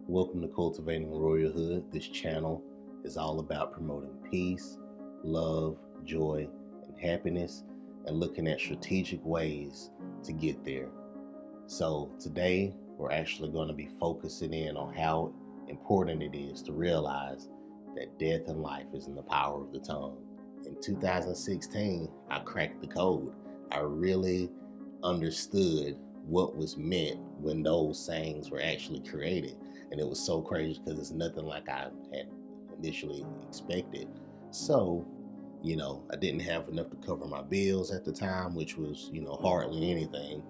Welcome to Cultivating Royalhood. This channel is all about promoting peace, love, joy, and happiness, and looking at strategic ways to get there. So, today we're actually going to be focusing in on how important it is to realize that death and life is in the power of the tongue. In 2016, I cracked the code. I really understood what was meant when those sayings were actually created. And it was so crazy because it's nothing like I had initially expected. So, I didn't have enough to cover my bills at the time, which was, hardly anything.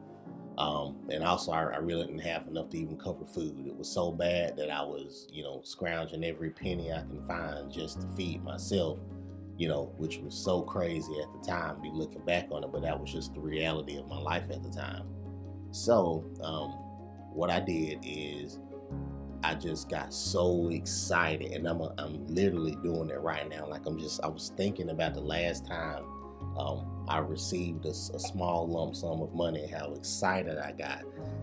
And also, I really didn't have enough to even cover food. It was so bad that I was, scrounging every penny I can find just to feed myself, which was so crazy at the time, be looking back on it, but that was just the reality of my life at the time. So, what I did is I just got so excited, and I'm literally doing it right now. Like I was thinking about the last time I received a small lump sum of money, how excited I got.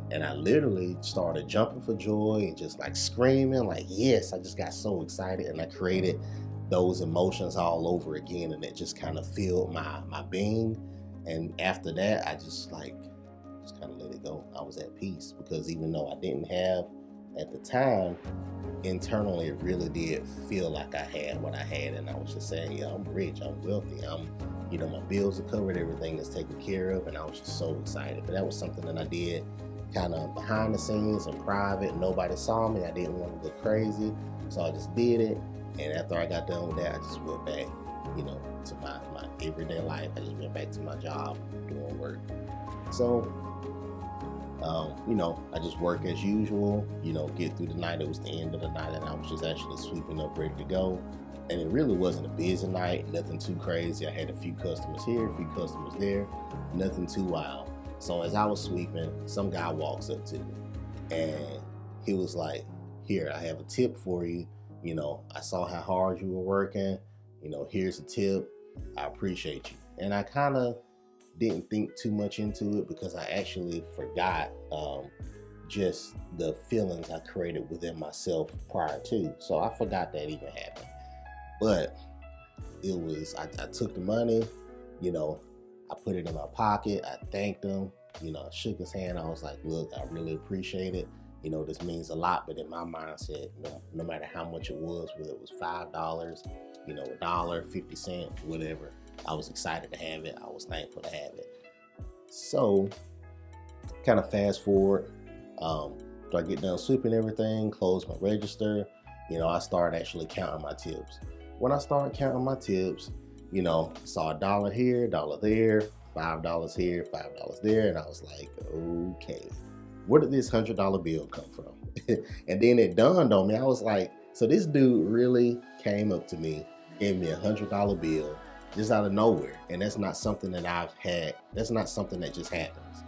And I literally started jumping for joy and just like screaming, like, yes, I just got so excited. And I created those emotions all over again. And it just kind of filled my being. And after that, I just kind of let it go. I was at peace because even though I didn't have at the time, internally it really did feel like I had what I had, and I was just saying, yeah, I'm rich, I'm wealthy, my bills are covered, everything is taken care of, and I was just so excited. But that was something that I did kind of behind the scenes and private. Nobody saw me. I didn't want to go crazy, so I just did it. And after I got done with that, I just went back, to my everyday life. I just went back to my job doing work. So I just work as usual, get through the night. It was the end of the night, and I was just actually sweeping up, ready to go. And it really wasn't a busy night, nothing too crazy. I had a few customers here, a few customers there, nothing too wild. So as I was sweeping, some guy walks up to me, and he was like, here, I have a tip for you. I saw how hard you were working. Here's a tip. I appreciate you. And I kind of didn't think too much into it because I actually forgot just the feelings I created within myself prior to. So I forgot that even happened. But I took the money, I put it in my pocket. I thanked him, I shook his hand. I was like, look, I really appreciate it. This means a lot. But in my mindset, no matter how much it was, whether it was $5, a dollar, 50 cents, whatever, I was excited to have it. I was thankful to have it. So, kind of fast forward, do I get done sweeping everything, close my register, I start actually counting my tips. When I started counting my tips, saw a dollar here, dollar there, $5 here, $5 there, and I was like, okay, where did this $100 bill come from? And then it dawned on me. I was like, so this dude really came up to me, gave me $100 bill just out of nowhere. And that's not something that I've had. That's not something that just happens.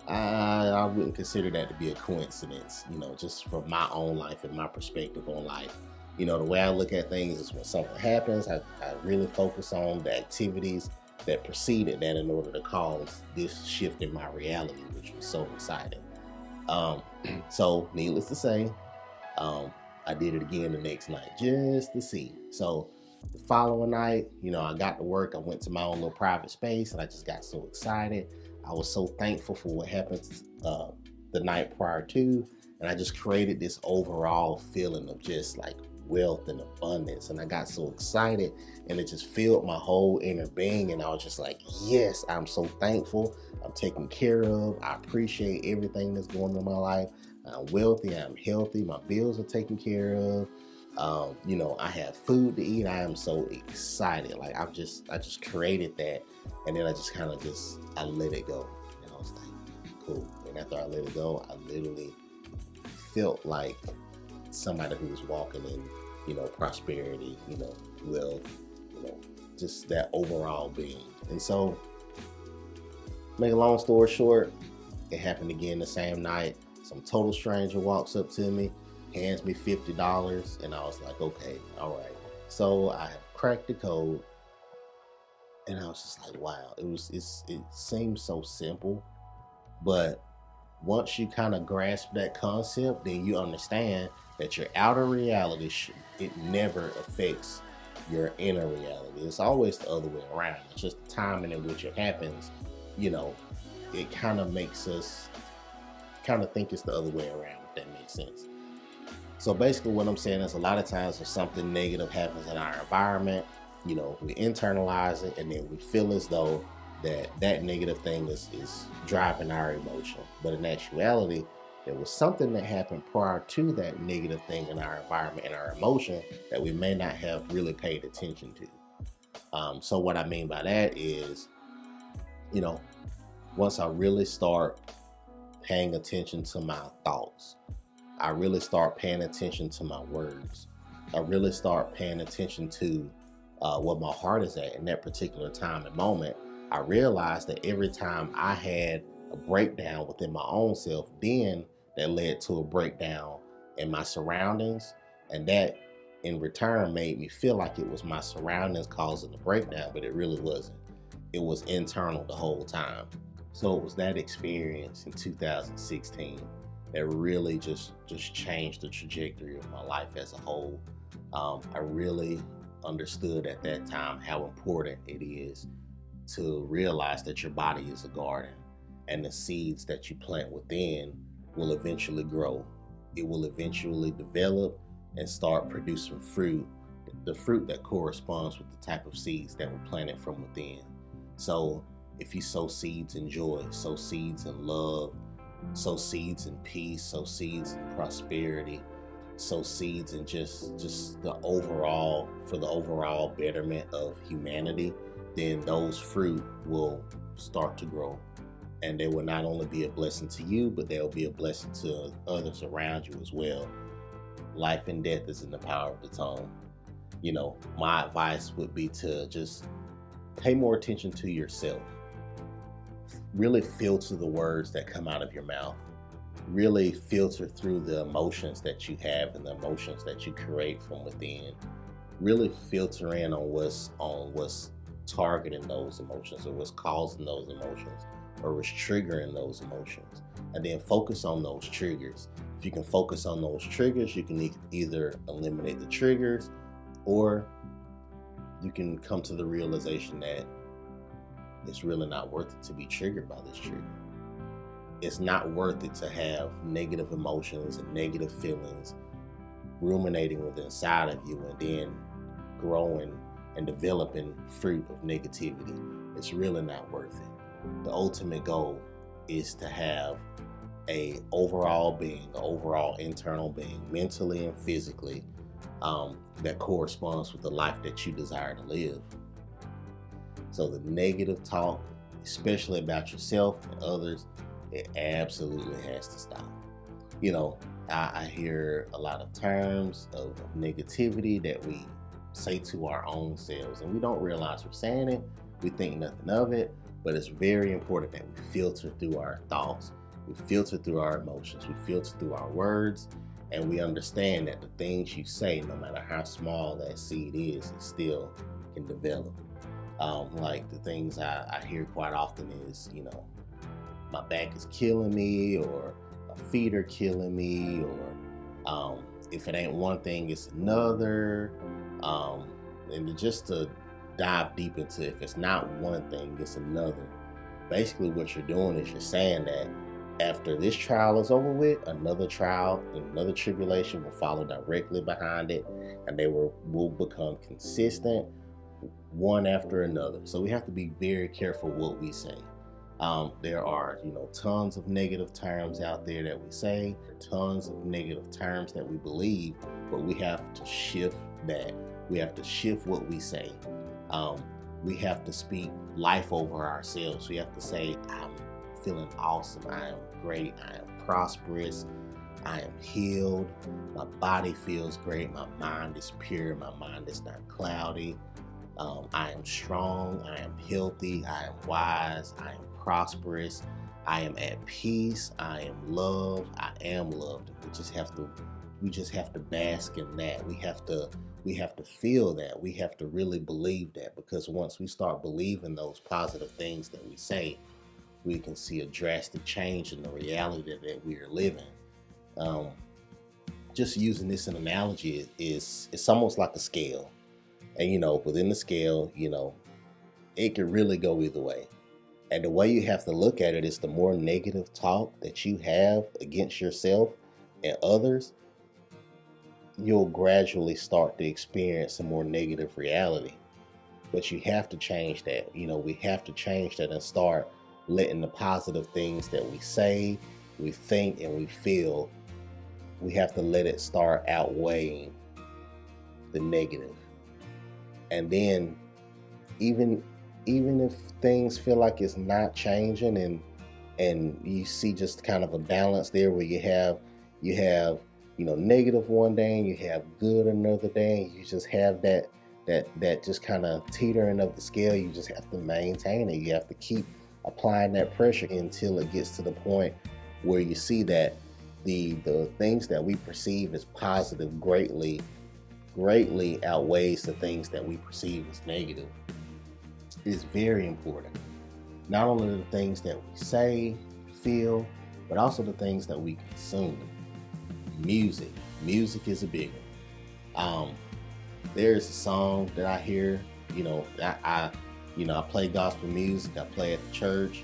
I wouldn't consider that to be a coincidence, just from my own life and my perspective on life. The way I look at things is when something happens, I really focus on the activities that preceded that in order to cause this shift in my reality, which was so exciting. So needless to say, I did it again the next night just to see. So the following night, I got to work. I went to my own little private space, and I just got so excited. I was so thankful for what happened the night prior to, and I just created this overall feeling of just like wealth and abundance. And I got so excited, and it just filled my whole inner being. And I was just like, yes, I'm so thankful. I'm taken care of. I appreciate everything that's going on in my life. I'm wealthy. I'm healthy. My bills are taken care of. I have food to eat. I am so excited. Like I just created that, and then I just kind of I let it go, and I was like, cool. And after I let it go, I literally felt like somebody who was walking in, prosperity, wealth, just that overall being. And so, make a long story short, it happened again the same night. Some total stranger walks up to me, hands me $50, and I was like, okay, all right. So I have cracked the code, and I was just like, wow. It seems so simple, but Once you kind of grasp that concept, then you understand that your outer reality, it never affects your inner reality. It's always the other way around. It's just the timing in which it happens, you know, it kind of makes us kind of think it's the other way around, if that makes sense. So basically what I'm saying is a lot of times when something negative happens in our environment, you know, we internalize it and then we feel as though that negative thing is driving our emotion. But in actuality, there was something that happened prior to that negative thing in our environment and our emotion that we may not have really paid attention to. So what I mean by that is, you know, once I really start paying attention to my thoughts, I really start paying attention to my words, I really start paying attention to what my heart is at in that particular time and moment, I realized that every time I had a breakdown within my own self, then that led to a breakdown in my surroundings. And that in return made me feel like it was my surroundings causing the breakdown, but it really wasn't. It was internal the whole time. So it was that experience in 2016 that really just changed the trajectory of my life as a whole. I really understood at that time how important it is to realize that your body is a garden and the seeds that you plant within will eventually grow. It will eventually develop and start producing fruit, the fruit that corresponds with the type of seeds that were planted from within. So if you sow seeds in joy, sow seeds in love, sow seeds in peace, sow seeds in prosperity, sow seeds in just the overall, for the overall betterment of humanity, then those fruit will start to grow. And they will not only be a blessing to you, but they'll be a blessing to others around you as well. Life and death is in the power of the tongue. You know, my advice would be to just pay more attention to yourself. Really filter the words that come out of your mouth. Really filter through the emotions that you have and the emotions that you create from within. Really filter in on what's targeting those emotions, or what's causing those emotions, or what's triggering those emotions, and then focus on those triggers. If you can focus on those triggers, you can either eliminate the triggers, or you can come to the realization that it's really not worth it to be triggered by this trigger. It's not worth it to have negative emotions and negative feelings ruminating within inside of you and then growing and developing fruit of negativity. It's really not worth it. The ultimate goal is to have a overall being, an overall internal being, mentally and physically, that corresponds with the life that you desire to live. So the negative talk, especially about yourself and others, it absolutely has to stop. You know, I hear a lot of terms of negativity that we say to our own selves, and we don't realize we're saying it. We think nothing of it, but it's very important that we filter through our thoughts, we filter through our emotions, we filter through our words, and we understand that the things you say, no matter how small that seed is, it still can develop. Like the things I hear quite often is, you know, my back is killing me, or my feet are killing me, or if it ain't one thing, it's another. And just to dive deep into, if it's not one thing, it's another. Basically what you're doing is you're saying that after this trial is over with, another trial and another tribulation will follow directly behind it, and they will become consistent, one after another. So we have to be very careful what we say. There are, you know, tons of negative terms out there that we say, tons of negative terms that we believe, but we have to shift that. We have to shift what we say. We have to speak life over ourselves. We have to say, I'm feeling awesome. I am great. I am prosperous. I am healed. My body feels great. My mind is pure. My mind is not cloudy. I am strong. I am healthy. I am wise. I am prosperous. I am at peace. I am loved. I am loved. We just have to bask in that. We have to feel that. We have to really believe that, because once we start believing those positive things that we say, we can see a drastic change in the reality that we are living. Um, just using this an analogy is it's almost like a scale. And within the scale, it can really go either way. And the way you have to look at it is the more negative talk that you have against yourself and others, you'll gradually start to experience a more negative reality. But you have to change that. We have to change that and start letting the positive things that we say, we think, and we feel, we have to let it start outweighing the negative. And then even if things feel like it's not changing, and you see just kind of a balance there where you have negative one day and you have good another day, and you just have that just kind of teetering of the scale. You just have to maintain it. You have to keep applying that pressure until it gets to the point where you see that the things that we perceive as positive greatly outweighs the things that we perceive as negative. It is very important. Not only the things that we say, feel, but also the things that we consume. Music is a big one. There's a song that I hear, I play gospel music, I play at the church.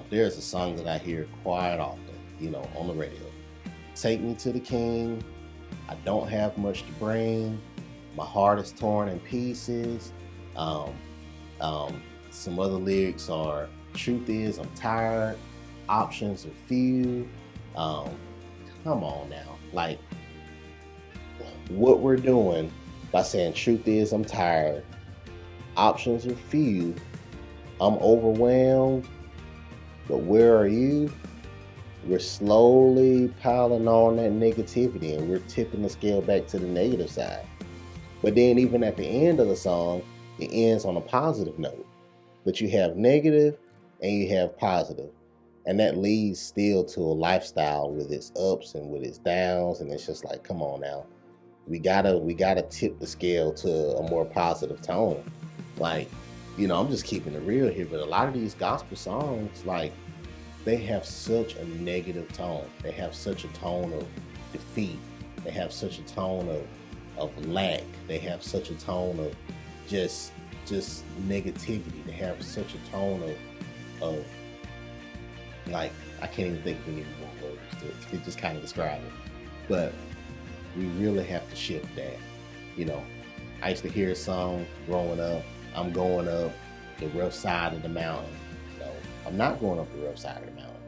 There's a song that I hear quite often, on the radio. Take me to the King. I don't have much to bring. My heart is torn in pieces. Some other lyrics are, truth is I'm tired. Options are few. Come on now. Like, what we're doing by saying truth is I'm tired, options are few, I'm overwhelmed, but where are you? We're slowly piling on that negativity, and we're tipping the scale back to the negative side. But then even at the end of the song, it ends on a positive note. But you have negative and you have positive. And that leads still to a lifestyle with its ups and with its downs. And it's just like, come on now. We gotta tip the scale to a more positive tone. Like, I'm just keeping it real here, but a lot of these gospel songs, like, they have such a negative tone. They have such a tone of defeat. They have such a tone of lack. They have such a tone of just negativity. They have such a tone of like, I can't even think of any more words to just kind of describe it. But we really have to shift that. I used to hear a song growing up, I'm going up the rough side of the mountain. No, I'm not going up the rough side of the mountain.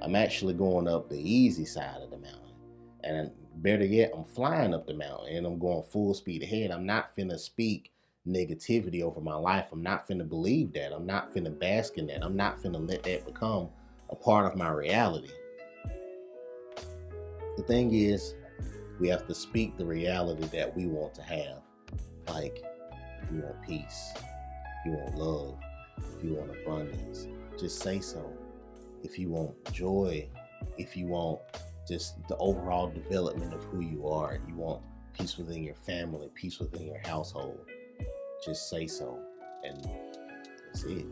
I'm actually going up the easy side of the mountain. And better yet, I'm flying up the mountain and I'm going full speed ahead. I'm not finna speak negativity over my life. I'm not finna believe that. I'm not finna bask in that. I'm not finna let that become a part of my reality. The thing is, we have to speak the reality that we want to have. Like, if you want peace, if you want love, if you want abundance, just say so. If you want joy, if you want just the overall development of who you are, you want peace within your family, peace within your household, just say so. And that's it.